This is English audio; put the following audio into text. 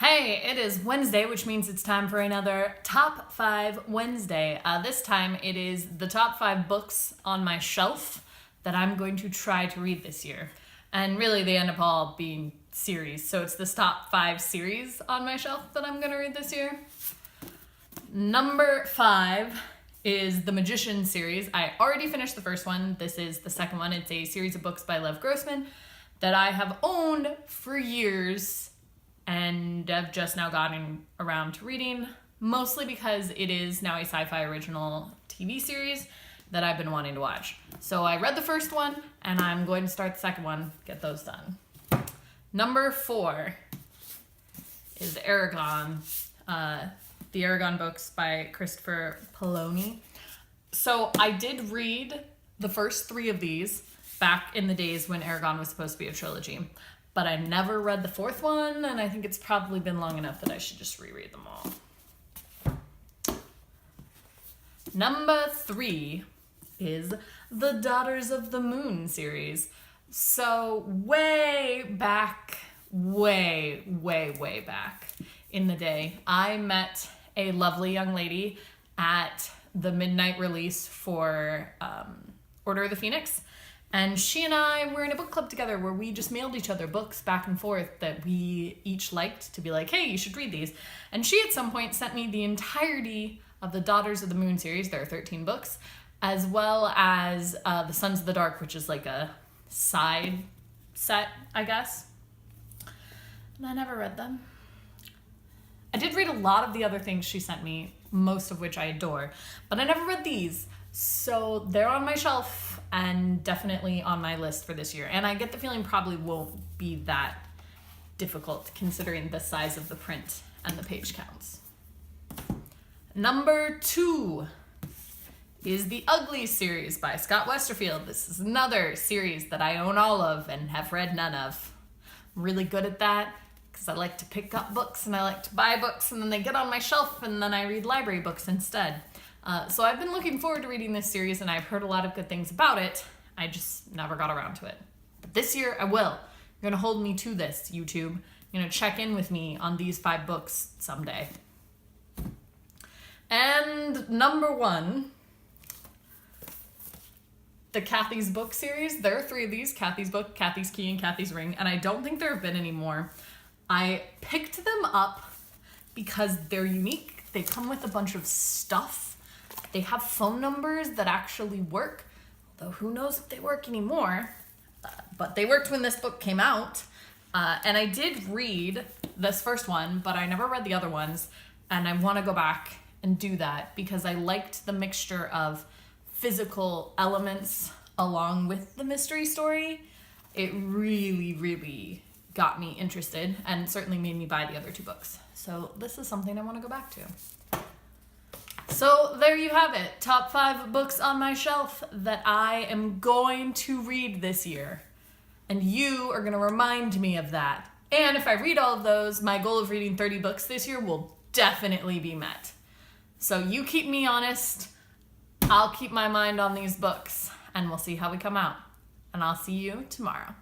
Hey, it is Wednesday, which means it's time for another Top 5 Wednesday. This time it is the top 5 books on my shelf that I'm going to try to read this year. And really they end up all being series. So it's this top 5 series on my shelf that I'm going to read this year. Number 5 is the Magician series. I already finished the first one. This is the second one. It's a series of books by Lev Grossman that I have owned for years and I've just now gotten around to reading, mostly because it is now a sci-fi original TV series that I've been wanting to watch. So I read the first one, and I'm going to start the second one, get those done. Number 4 is Eragon, the Eragon books by Christopher Paolini. So I did read the first 3 of these back in the days when Eragon was supposed to be a trilogy. But I never read the 4th one, and I think it's probably been long enough that I should just reread them all. Number 3 is the Daughters of the Moon series. So way back in the day, I met a lovely young lady at the midnight release for Order of the Phoenix. And she and I were in a book club together where we just mailed each other books back and forth that we each liked to be like, hey, you should read these. And she at some point sent me the entirety of the Daughters of the Moon series. There are 13 books, as well as the Sons of the Dark, which is like a side set, I guess. And I never read them. I did read a lot of the other things she sent me, most of which I adore, but I never read these. So they're on my shelf and definitely on my list for this year. And I get the feeling probably won't be that difficult considering the size of the print and the page counts. Number 2 is the Ugly series by Scott Westerfeld. This is another series that I own all of and have read none of. I'm really good at that because I like to pick up books and I like to buy books and then they get on my shelf and then I read library books instead. So I've been looking forward to reading this series and I've heard a lot of good things about it. I just never got around to it. But this year I will. You're gonna hold me to this, YouTube. You're gonna check in with me on these 5 books someday. And number 1, the Kathy's Book series. There are 3 of these: Kathy's Book, Kathy's Key, and Kathy's Ring, and I don't think there have been any more. I picked them up because they're unique. They come with a bunch of stuff. They have phone numbers that actually work, though who knows if they work anymore. But they worked when this book came out. And I did read this first one, but I never read the other ones. And I want to go back and do that because I liked the mixture of physical elements along with the mystery story. It really got me interested and certainly made me buy the other 2 books. So this is something I want to go back to. So there you have it. Top 5 books on my shelf that I am going to read this year. And you are going to remind me of that. And if I read all of those, my goal of reading 30 books this year will definitely be met. So you keep me honest. I'll keep my mind on these books. And we'll see how we come out. And I'll see you tomorrow.